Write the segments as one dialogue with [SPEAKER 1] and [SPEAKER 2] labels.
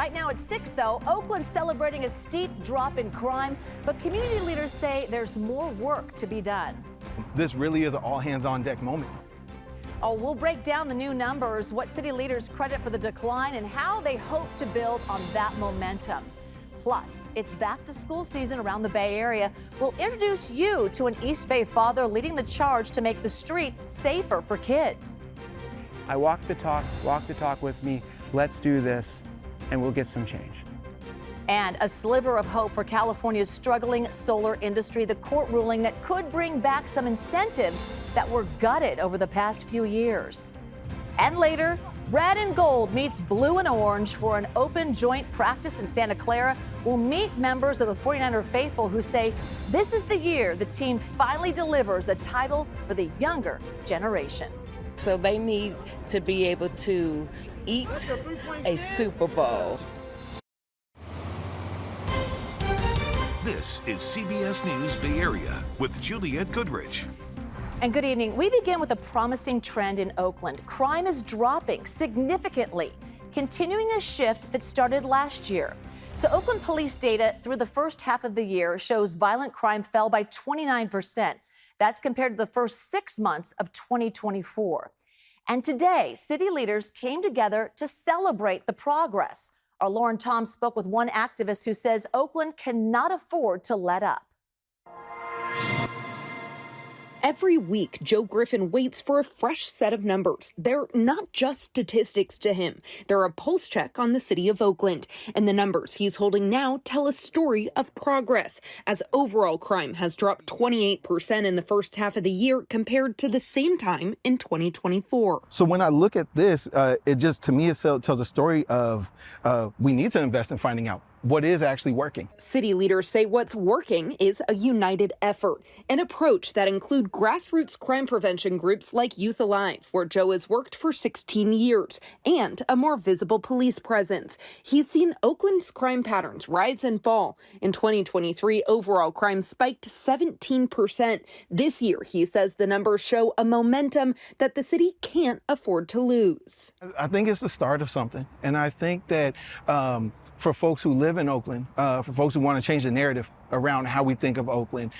[SPEAKER 1] Right now at 6, though, Oakland celebrating a steep drop in crime, but community leaders say there's more work to be done.
[SPEAKER 2] This really is an all-hands-on-deck moment.
[SPEAKER 1] Oh, we'll break down the new numbers, what city leaders credit for the decline, and how they hope to build on that momentum. Plus, it's back-to-school season around the Bay Area. We'll introduce you to an East Bay father leading the charge to make the streets safer for kids.
[SPEAKER 3] I walk the talk with me. Let's do this, and we'll get some change.
[SPEAKER 1] And a sliver of hope for California's struggling solar industry, the court ruling that could bring back some incentives that were gutted over the past few years. And later, red and gold meets blue and orange for an open joint practice in Santa Clara. We'll meet members of the 49er faithful who say this is the year the team finally delivers a title for the younger generation.
[SPEAKER 4] So they need to be able to eat a Super Bowl.
[SPEAKER 5] This is CBS News Bay Area with Juliette Goodrich.
[SPEAKER 1] And good evening. We begin with a promising trend in Oakland. Crime is dropping significantly, continuing a shift that started last year. So Oakland police data through the first half of the year shows violent crime fell by 29%. That's compared to the first 6 months of 2024. And today, city leaders came together to celebrate the progress. Our Lauren Tom spoke with one activist who says Oakland cannot afford to let up.
[SPEAKER 6] Every week, Joe Griffin waits for a fresh set of numbers. They're not just statistics to him. They're a pulse check on the city of Oakland. And the numbers he's holding now tell a story of progress, as overall crime has dropped 28% in the first half of the year compared to the same time in 2024.
[SPEAKER 2] So when I look at this, it just, to me, it tells a story of we need to invest in finding out what is actually working.
[SPEAKER 6] City leaders say what's working is a united effort, an approach that includes grassroots crime prevention groups like Youth Alive, where Joe has worked for 16 years, and a more visible police presence. He's seen Oakland's crime patterns rise and fall. In 2023, overall crime spiked 17%. This year, he says the numbers show a momentum that the city can't afford to lose.
[SPEAKER 2] I think it's the start of something, and I think that for folks who live in Oakland, for folks who want to change the narrative around how we think of Oakland,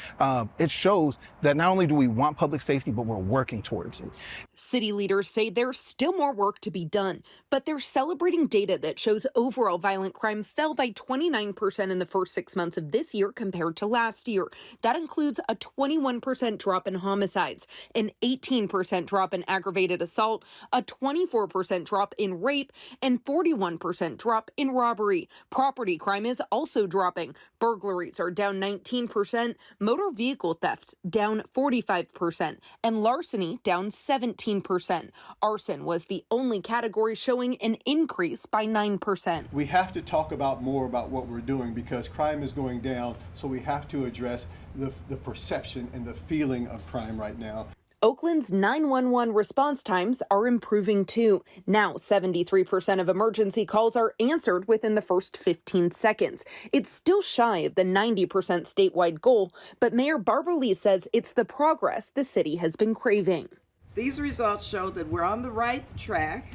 [SPEAKER 2] it shows that not only do we want public safety, but we're working towards it.
[SPEAKER 6] City leaders say there's still more work to be done, but they're celebrating data that shows overall violent crime fell by 29% in the first 6 months of this year compared to last year. That includes a 21% drop in homicides, an 18% drop in aggravated assault, a 24% drop in rape, and 41% drop in robbery. Property crime is also dropping. Burglaries are down 19%, motor vehicle thefts down 45%, and larceny down 17%. Arson was the only category showing an increase by 9%.
[SPEAKER 7] We have to talk about more about what we're doing because crime is going down, so we have to address the perception and the feeling of crime right now.
[SPEAKER 6] Oakland's 911 response times are improving too. Now, 73% of emergency calls are answered within the first 15 seconds. It's still shy of the 90% statewide goal, but Mayor Barbara Lee says it's the progress the city has been craving.
[SPEAKER 8] These results show that we're on the right track,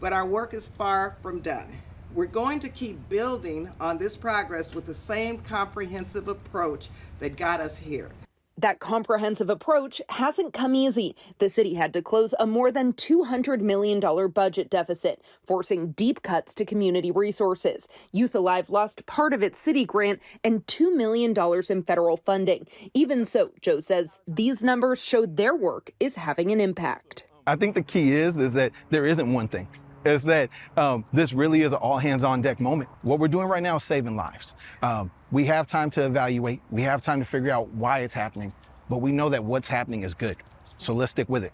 [SPEAKER 8] but our work is far from done. We're going to keep building on this progress with the same comprehensive approach that got us here.
[SPEAKER 6] That comprehensive approach hasn't come easy. The city had to close a more than $200 million budget deficit, forcing deep cuts to community resources. Youth Alive lost part of its city grant and $2 million in federal funding. Even so, Joe says these numbers show their work is having an impact.
[SPEAKER 2] I think the key is that there isn't one thing. Is that this really is an all-hands-on-deck moment. What we're doing right now is saving lives. We have time to evaluate. We have time to figure out why it's happening, but we know that what's happening is good. So let's stick with it.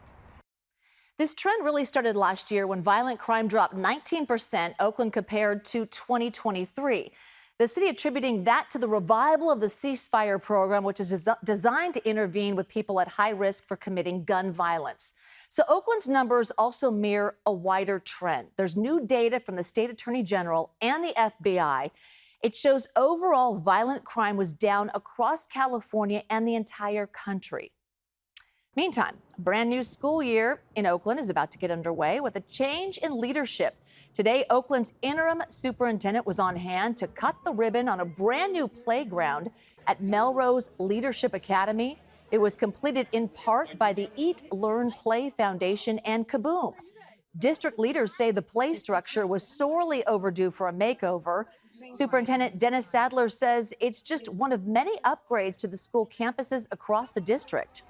[SPEAKER 1] This trend really started last year when violent crime dropped 19%, Oakland compared to 2023. The city attributing that to the revival of the ceasefire program, which is designed to intervene with people at high risk for committing gun violence. So Oakland's numbers also mirror a wider trend. There's new data from the state attorney general and the FBI. It shows overall violent crime was down across California and the entire country. Meantime, a brand new school year in Oakland is about to get underway with a change in leadership. Today, Oakland's interim superintendent was on hand to cut the ribbon on a brand new playground at Melrose Leadership Academy. It was completed in part by the Eat, Learn, Play Foundation and Kaboom. District leaders say the play structure was sorely overdue for a makeover. Superintendent Dennis Sadler says it's just one of many upgrades to the school campuses across the district.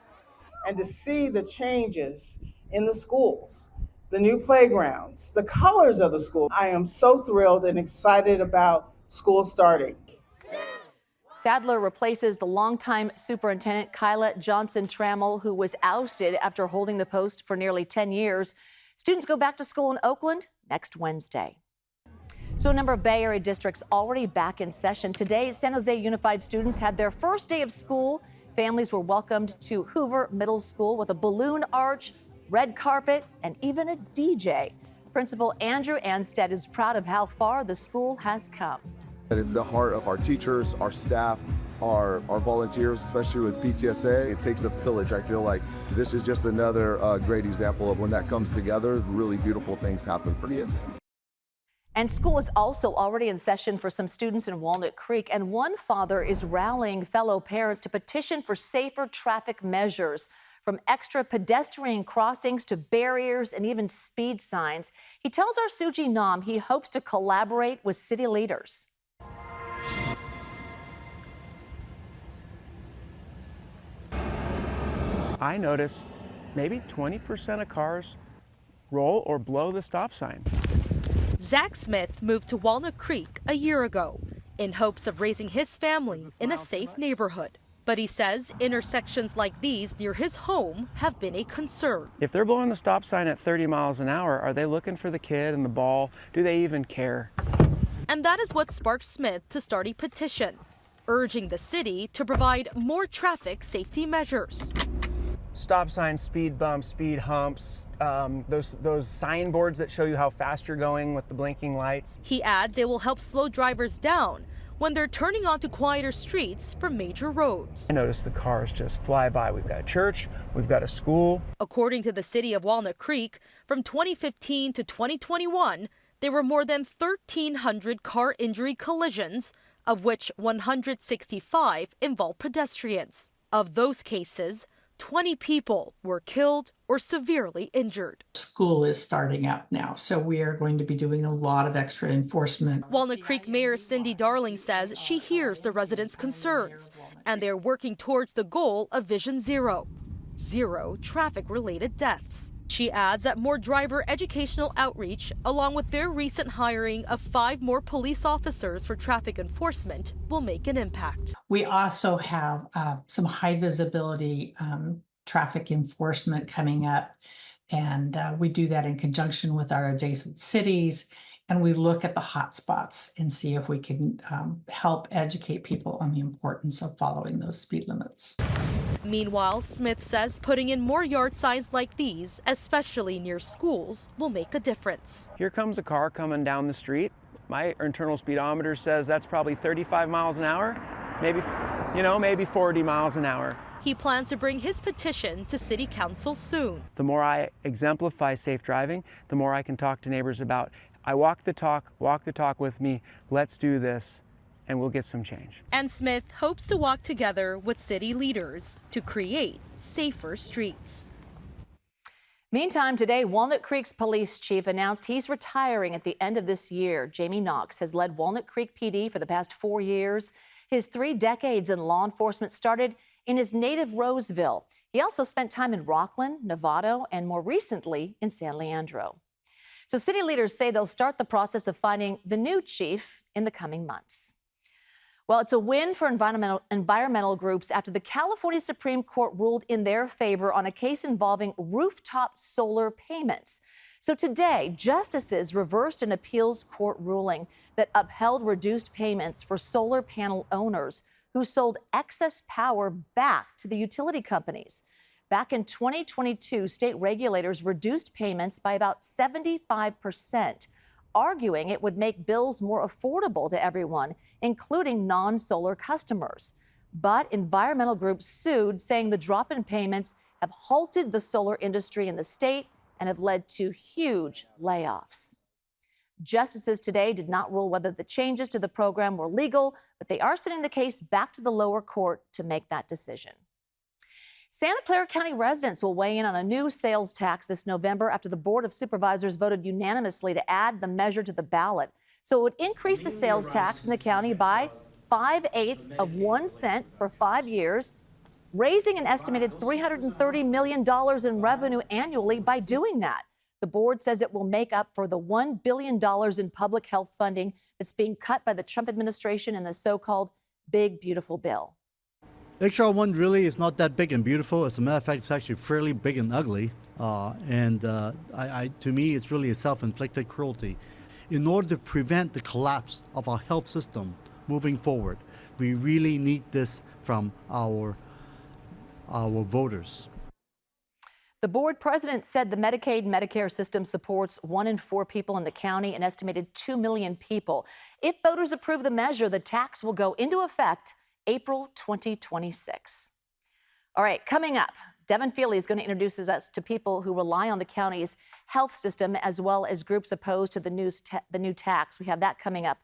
[SPEAKER 9] And to see the changes in the schools, the new playgrounds, the colors of the school, I am so thrilled and excited about school starting.
[SPEAKER 1] Sadler replaces the longtime superintendent Kyla Johnson-Trammell, who was ousted after holding the post for nearly 10 years. Students go back to school in Oakland next Wednesday. So a number of Bay Area districts already back in session. Today, San Jose Unified students had their first day of school. Families were welcomed to Hoover Middle School with a balloon arch, red carpet, and even a DJ. Principal Andrew Anstead is proud of how far the school has come.
[SPEAKER 10] It's the heart of our teachers, our staff, our volunteers, especially with PTSA. It takes a village. I feel like this is just another great example of when that comes together, really beautiful things happen for kids.
[SPEAKER 1] And school is also already in session for some students in Walnut Creek, and one father is rallying fellow parents to petition for safer traffic measures, from extra pedestrian crossings to barriers and even speed signs. He tells our Suji Nam he hopes to collaborate with city leaders.
[SPEAKER 3] I notice maybe 20% of cars roll or blow the stop sign.
[SPEAKER 11] Zach Smith moved to Walnut Creek a year ago in hopes of raising his family in a safe neighborhood. But he says intersections like these near his home have been a concern.
[SPEAKER 3] If they're blowing the stop sign at 30 miles an hour, are they looking for the kid and the ball? Do they even care?
[SPEAKER 11] And that is what sparked Smith to start a petition, urging the city to provide more traffic safety measures.
[SPEAKER 3] Stop signs, speed bumps, speed humps, those signboards that show you how fast you're going with the blinking lights.
[SPEAKER 11] He adds it will help slow drivers down when they're turning onto quieter streets from major roads.
[SPEAKER 3] I notice the cars just fly by. We've got a church, we've got a school.
[SPEAKER 11] According to the city of Walnut Creek, from 2015 to 2021, there were more than 1,300 car injury collisions, of which 165 involved pedestrians. Of those cases, 20 people were killed or severely injured.
[SPEAKER 12] School is starting up now, so we are going to be doing a lot of extra enforcement.
[SPEAKER 11] Walnut Creek Mayor Cindy Darling says she hears the residents' concerns, and they're working towards the goal of Vision Zero, zero traffic-related deaths. She adds that more driver educational outreach, along with their recent hiring of 5 more police officers for traffic enforcement, will make an impact.
[SPEAKER 12] We also have some high visibility traffic enforcement coming up, and we do that in conjunction with our adjacent cities. And we look at the hot spots and see if we can help educate people on the importance of following those speed limits.
[SPEAKER 11] Meanwhile, Smith says putting in more yard signs like these, especially near schools, will make a difference.
[SPEAKER 3] Here comes a car coming down the street. My internal speedometer says that's probably 35 miles an hour, maybe 40 miles an hour.
[SPEAKER 11] He plans to bring his petition to City Council soon.
[SPEAKER 3] The more I exemplify safe driving, the more I can talk to neighbors about, I walk the talk with me, let's do this, and we'll get some change.
[SPEAKER 11] And Smith hopes to walk together with city leaders to create safer streets.
[SPEAKER 1] Meantime, today, Walnut Creek's police chief announced he's retiring at the end of this year. Jamie Knox has led Walnut Creek PD for the past 4 years. His 3 decades in law enforcement started in his native Roseville. He also spent time in Rockland, Novato, and more recently in San Leandro. So city leaders say they'll start the process of finding the new chief in the coming months. Well, it's a win for environmental groups after the California Supreme Court ruled in their favor on a case involving rooftop solar payments. So today, justices reversed an appeals court ruling that upheld reduced payments for solar panel owners who sold excess power back to the utility companies. Back in 2022, state regulators reduced payments by about 75%, arguing it would make bills more affordable to everyone, including non-solar customers. But environmental groups sued, saying the drop in payments have halted the solar industry in the state and have led to huge layoffs. Justices today did not rule whether the changes to the program were legal, but they are sending the case back to the lower court to make that decision. Santa Clara County residents will weigh in on a new sales tax this November after the Board of Supervisors voted unanimously to add the measure to the ballot. So it would increase the sales tax in the county by 5/8 of 1 cent for 5 years, raising an estimated $330 million in revenue annually by doing that. The board says it will make up for the $1 billion in public health funding that's being cut by the Trump administration in the so-called Big Beautiful Bill.
[SPEAKER 13] HR 1 really is not that big and beautiful. As a matter of fact, it's actually fairly big and ugly. To me, it's really a self-inflicted cruelty. In order to prevent the collapse of our health system moving forward, we really need this from our voters.
[SPEAKER 1] The board president said the Medicaid and Medicare system supports 1 in 4 people in the county, an estimated 2 million people. If voters approve the measure, the tax will go into effect April 2026. All right, coming up, Devin Feely is going to introduce us to people who rely on the county's health system, as well as groups opposed to the new tax. We have that coming up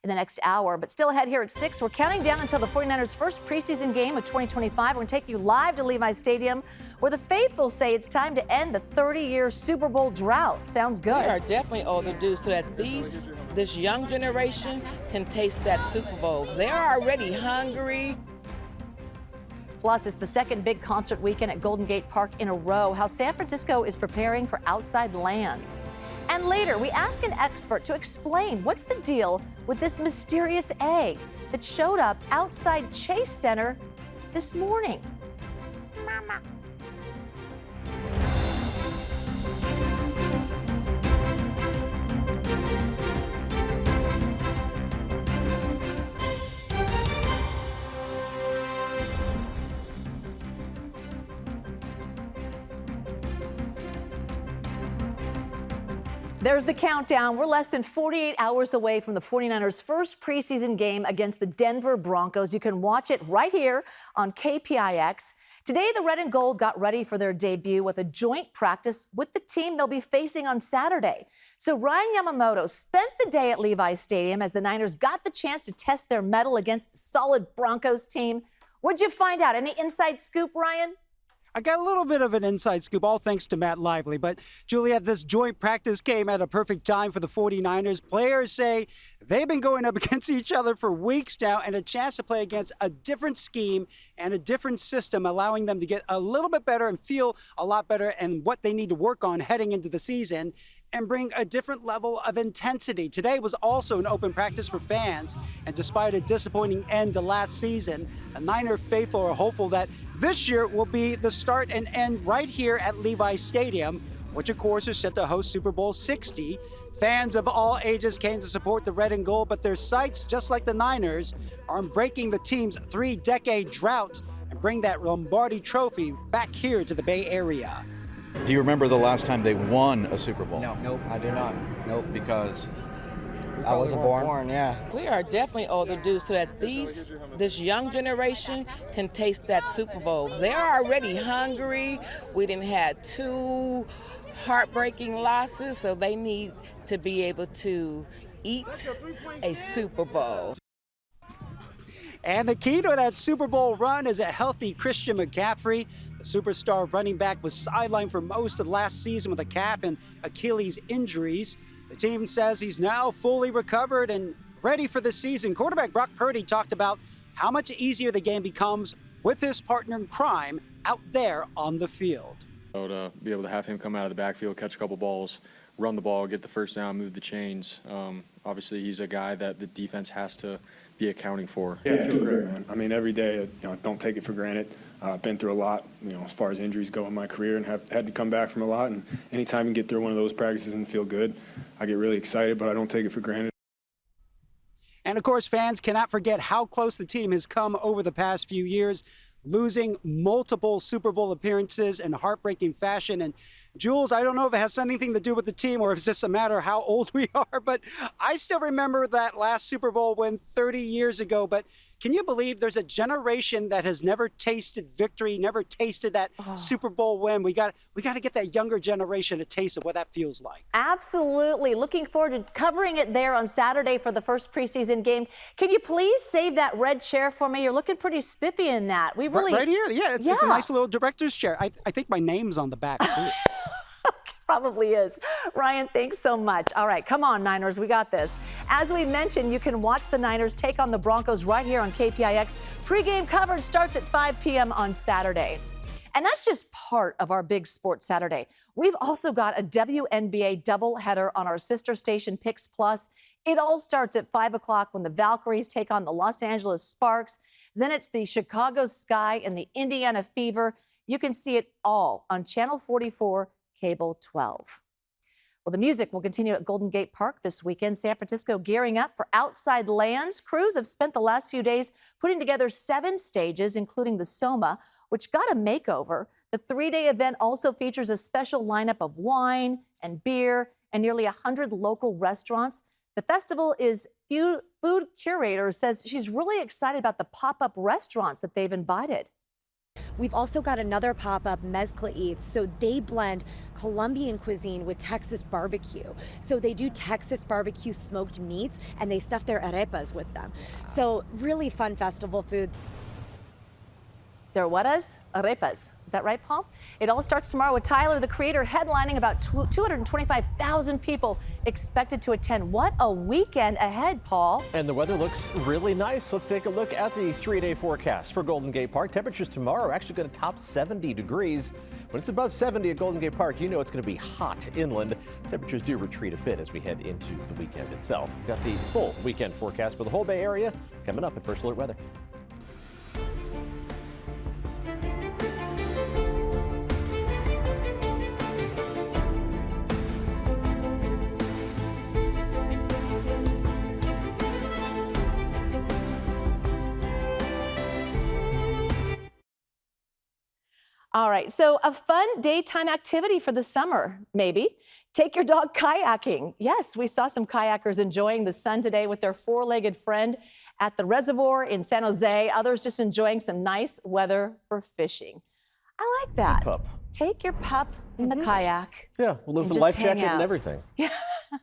[SPEAKER 1] in the next hour. But still ahead here at 6, we're counting down until the 49ers' first preseason game of 2025. We're going to take you live to Levi Stadium, where the faithful say it's time to end the 30-year Super Bowl drought. Sounds good.
[SPEAKER 4] We are definitely overdue so that this young generation can taste that Super Bowl. They're already hungry.
[SPEAKER 1] Plus, it's the second big concert weekend at Golden Gate Park in a row. How San Francisco is preparing for outside lands. And later, we ask an expert to explain what's the deal with this mysterious egg that showed up outside Chase Center this morning. Mama. There's the countdown. We're less than 48 hours away from the 49ers' first preseason game against the Denver Broncos. You can watch it right here on KPIX. Today, the Red and Gold got ready for their debut with a joint practice with the team they'll be facing on Saturday. So Ryan Yamamoto spent the day at Levi Stadium as the Niners got the chance to test their mettle against the solid Broncos team. What'd you find out? Any inside scoop, Ryan?
[SPEAKER 14] I got a little bit of an inside scoop, all thanks to Matt Lively. But, Juliet, this joint practice came at a perfect time for the 49ers. Players say they've been going up against each other for weeks now, and a chance to play against a different scheme and a different system, allowing them to get a little bit better and feel a lot better and what they need to work on heading into the season and bring a different level of intensity. Today was also an open practice for fans, and despite a disappointing end to last season, the Niner faithful are hopeful that this year will be the start and end right here at Levi Stadium, which of course is set to host Super Bowl 60. Fans of all ages came to support the Red and Gold, but their sights, just like the Niners, are on breaking the team's 3-decade drought and bring that Lombardi trophy back here to the Bay Area.
[SPEAKER 15] Do you remember the last time they won a Super Bowl?
[SPEAKER 16] No. Nope, I do not. Nope.
[SPEAKER 15] Because
[SPEAKER 16] I wasn't born.
[SPEAKER 4] Yeah. We are definitely overdue so that this young generation can taste that Super Bowl. They're already hungry. We didn't have 2 heartbreaking losses, so they need to be able to eat a Super Bowl.
[SPEAKER 14] And the key to that Super Bowl run is a healthy Christian McCaffrey. The superstar running back was sidelined for most of last season with a calf and Achilles injuries. The team says he's now fully recovered and ready for the season. Quarterback Brock Purdy talked about how much easier the game becomes with his partner in crime out there on the field.
[SPEAKER 17] To be able to have him come out of the backfield, catch a couple balls, run the ball, get the first down, move the chains. Obviously, he's a guy that the defense has to be accounting for.
[SPEAKER 18] Yeah, I feel great, man. I mean, every day, don't take it for granted. I've been through a lot, as far as injuries go in my career, and have had to come back from a lot. And anytime you get through one of those practices and feel good, I get really excited, but I don't take it for granted.
[SPEAKER 14] And of course, fans cannot forget how close the team has come over the past few years, losing multiple Super Bowl appearances in heartbreaking fashion. And Jules, I don't know if it has anything to do with the team or if it's just a matter of how old we are, but I still remember that last Super Bowl win 30 years ago. But can you believe there's a generation that has never tasted victory, never tasted that Super Bowl win? We got to get that younger generation a taste of what that feels like.
[SPEAKER 1] Absolutely. Looking forward to covering it there on Saturday for the first preseason game. Can you please save that red chair for me? You're looking pretty spiffy in that. We really
[SPEAKER 14] right here. Yeah, it's a nice little director's chair. I think my name's on the back too.
[SPEAKER 1] Probably is. Ryan, thanks so much. All right, come on, Niners. We got this. As we mentioned, you can watch the Niners take on the Broncos right here on KPIX. Pre-game coverage starts at 5 p.m. on Saturday. And that's just part of our big sports Saturday. We've also got a WNBA doubleheader on our sister station, Pix Plus. It all starts at 5 o'clock when the Valkyries take on the Los Angeles Sparks. Then it's the Chicago Sky and the Indiana Fever. You can see it all on Channel 44, Cable 12. Well, the music will continue at Golden Gate Park this weekend. San Francisco gearing up for Outside Lands. Crews have spent the last few days putting together 7 stages, including the Soma, which got a makeover. The 3-day event also features a special lineup of wine and beer and nearly 100 local restaurants. The festival is food curator says she's really excited about the pop-up restaurants that they've invited.
[SPEAKER 19] We've also got another pop-up, Mezcla Eats. So they blend Colombian cuisine with Texas barbecue. So they do Texas barbecue smoked meats and they stuff their arepas with them. So really fun festival food.
[SPEAKER 1] They're whatas? Arepas. Is that right, Paul? It all starts tomorrow with Tyler, the Creator, headlining. About 225,000 people expected to attend. What a weekend ahead, Paul.
[SPEAKER 20] And the weather looks really nice. Let's take a look at the 3-day forecast for Golden Gate Park. Temperatures tomorrow are actually going to top 70 degrees. When it's above 70 at Golden Gate Park, you know it's going to be hot inland. Temperatures do retreat a bit as we head into the weekend itself. We've got the full weekend forecast for the whole Bay Area coming up at First Alert Weather.
[SPEAKER 1] All right, so a fun daytime activity for the summer, maybe. Take your dog kayaking. Yes, we saw some kayakers enjoying the sun today with their 4-legged friend at the reservoir in San Jose. Others just enjoying some nice weather for fishing. I like that.
[SPEAKER 20] Pup.
[SPEAKER 1] Take your pup in the kayak.
[SPEAKER 20] Yeah, well, there's a life jacket and everything. Yeah.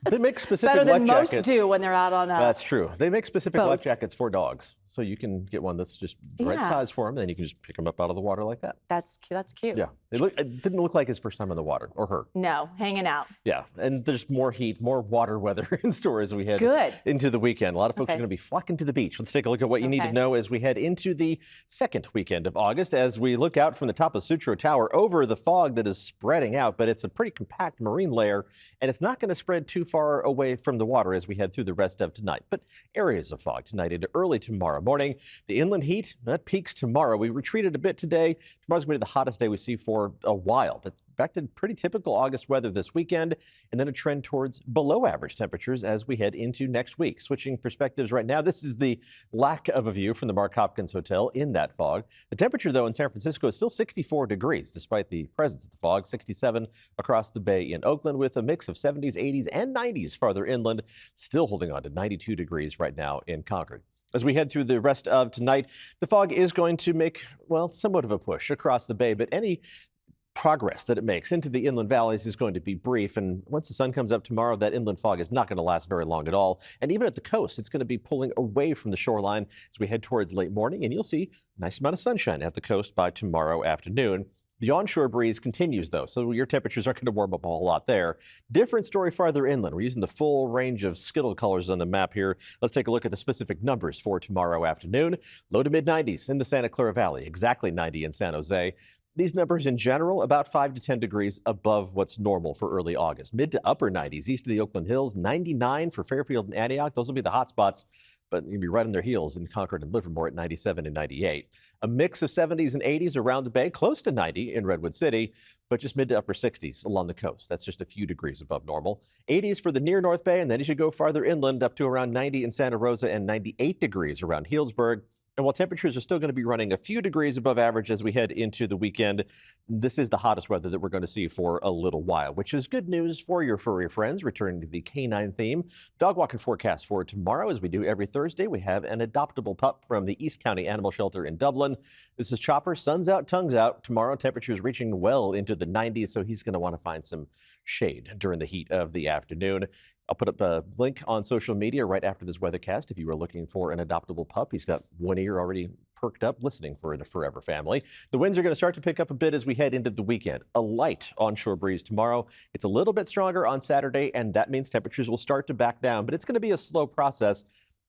[SPEAKER 20] They make specific
[SPEAKER 1] better than
[SPEAKER 20] life jackets.
[SPEAKER 1] Most do when they're out on
[SPEAKER 20] That's true. They make specific
[SPEAKER 1] boats.
[SPEAKER 20] life jackets for dogs. So you can get one that's just the right size for him, and then you can just pick him up out of the water like that.
[SPEAKER 1] That's cute.
[SPEAKER 20] Yeah, it didn't look like his first time in the water, or her.
[SPEAKER 1] No, hanging out.
[SPEAKER 20] Yeah, and there's more heat, more water weather in store as we head into the weekend. A lot of folks are going to be flocking to the beach. Let's take a look at what you need to know as we head into the second weekend of August. As we look out from the top of Sutro Tower over the fog that is spreading out, but it's a pretty compact marine layer, and it's not going to spread too far away from the water as we head through the rest of tonight. But areas of fog tonight into early tomorrow morning. The inland heat, that peaks tomorrow. We retreated a bit today. Tomorrow's going to be the hottest day we see for a while, but back to pretty typical August weather this weekend, and then a trend towards below average temperatures as we head into next week. Switching perspectives right now, this is the lack of a view from the Mark Hopkins Hotel in that fog. The temperature, though, in San Francisco is still 64 degrees, despite the presence of the fog, 67 across the bay in Oakland, with a mix of 70s, 80s, and 90s farther inland, still holding on to 92 degrees right now in Concord. As we head through the rest of tonight, the fog is going to make, well, somewhat of a push across the bay, but any progress that it makes into the inland valleys is going to be brief. And once the sun comes up tomorrow, that inland fog is not going to last very long at all. And even at the coast, it's going to be pulling away from the shoreline as we head towards late morning. And you'll see a nice amount of sunshine at the coast by tomorrow afternoon. The onshore breeze continues, though, so your temperatures are going to warm up a whole lot there. Different story farther inland. We're using the full range of skittle colors on the map here. Let's take a look at the specific numbers for tomorrow afternoon. Low to mid-90s in the Santa Clara Valley, exactly 90 in San Jose. These numbers in general, about 5 to 10 degrees above what's normal for early August. Mid to upper 90s east of the Oakland Hills, 99 for Fairfield and Antioch. Those will be the hot spots, but you'll be right on their heels in Concord and Livermore at 97 and 98. A mix of 70s and 80s around the bay, close to 90 in Redwood City, but just mid to upper 60s along the coast. That's just a few degrees above normal. 80s for the near North Bay, and then as you go farther inland up to around 90 in Santa Rosa and 98 degrees around Healdsburg. And while temperatures are still going to be running a few degrees above average as we head into the weekend, this is the hottest weather that we're going to see for a little while, which is good news for your furry friends. Returning to the canine theme, dog walking forecast for tomorrow, as we do every Thursday, we have an adoptable pup from the East County Animal Shelter in Dublin. This is Chopper. Sun's out, tongue's out. Tomorrow, temperatures reaching well into the 90s, so he's going to want to find some shade during the heat of the afternoon. I'll put up a link on social media right after this weathercast if you are looking for an adoptable pup. He's got one ear already perked up listening for the forever family. The winds are going to start to pick up a bit as we head into the weekend. A light onshore breeze tomorrow. It's a little bit stronger on Saturday, and that means temperatures will start to back down, but it's going to be a slow process.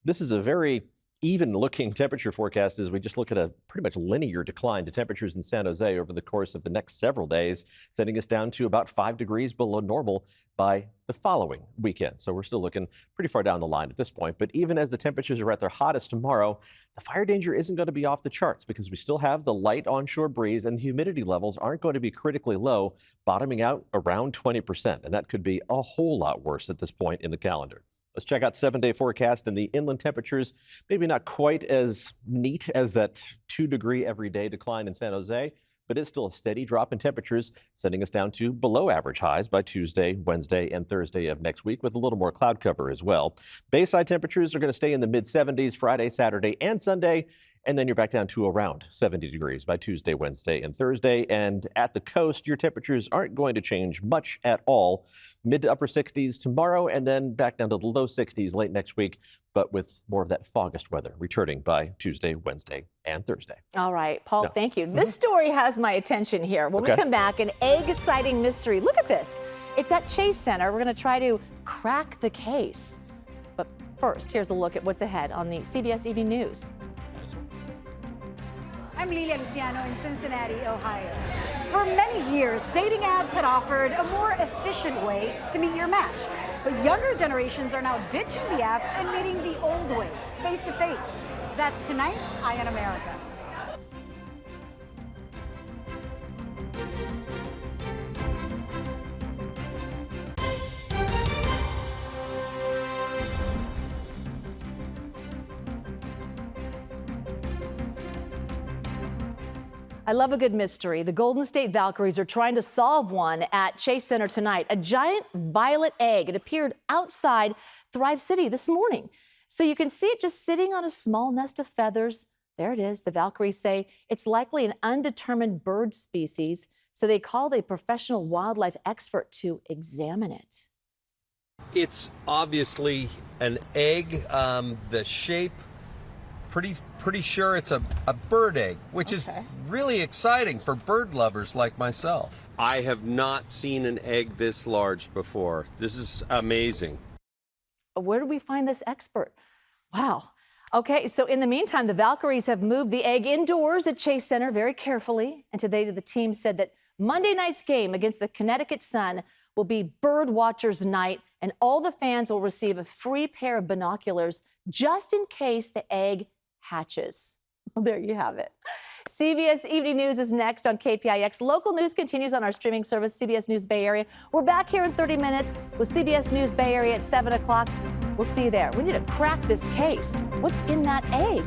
[SPEAKER 20] This is a very even looking temperature forecast as we just look at a pretty much linear decline to temperatures in San Jose over the course of the next several days, sending us down to about 5 degrees below normal by the following weekend. So we're still looking pretty far down the line at this point. But even as the temperatures are at their hottest tomorrow, the fire danger isn't going to be off the charts because we still have the light onshore breeze and the humidity levels aren't going to be critically low, bottoming out around 20%. And that could be a whole lot worse at this point in the calendar. Let's check out 7-day forecast, and the inland temperatures, maybe not quite as neat as that 2-degree everyday decline in San Jose, but it's still a steady drop in temperatures, sending us down to below average highs by Tuesday, Wednesday, and Thursday of next week with a little more cloud cover as well. Bayside temperatures are going to stay in the mid-70s Friday, Saturday, and Sunday, and then you're back down to around 70 degrees by Tuesday, Wednesday, and Thursday. And at the coast, your temperatures aren't going to change much at all. Mid to upper 60s tomorrow, and then back down to the low 60s late next week, but with more of that August weather returning by Tuesday, Wednesday, and Thursday.
[SPEAKER 1] All right, Paul, thank you. This story has my attention here. When we come back, an egg sighting mystery. Look at this. It's at Chase Center. We're going to try to crack the case. But first, here's a look at what's ahead on the CBS Evening News.
[SPEAKER 21] I'm Lilia Luciano in Cincinnati, Ohio. For many years, dating apps had offered a more efficient way to meet your match. But younger generations are now ditching the apps and meeting the old way, face-to-face. That's tonight's Eye on America.
[SPEAKER 1] I love a good mystery. The Golden State Valkyries are trying to solve one at Chase Center tonight. A giant violet egg. It appeared outside Thrive City this morning. So you can see it just sitting on a small nest of feathers. There it is. The Valkyries say it's likely an undetermined bird species. So they called a professional wildlife expert to examine it.
[SPEAKER 22] It's obviously an egg. The shape, pretty sure it's a bird egg, which is really exciting for bird lovers like myself. I have not seen an egg this large before. This is amazing.
[SPEAKER 1] Where did we find this expert? Wow. Okay, so in the meantime, the Valkyries have moved the egg indoors at Chase Center very carefully. And today the team said that Monday night's game against the Connecticut Sun will be Bird Watchers Night, and all the fans will receive a free pair of binoculars just in case the egg hatches. Well, there you have it. CBS Evening News is next on KPIX. Local news continues on our streaming service, CBS News Bay Area. We're back here in 30 minutes with CBS News Bay Area at 7 o'clock. We'll see you there. We need to crack this case. What's in that egg?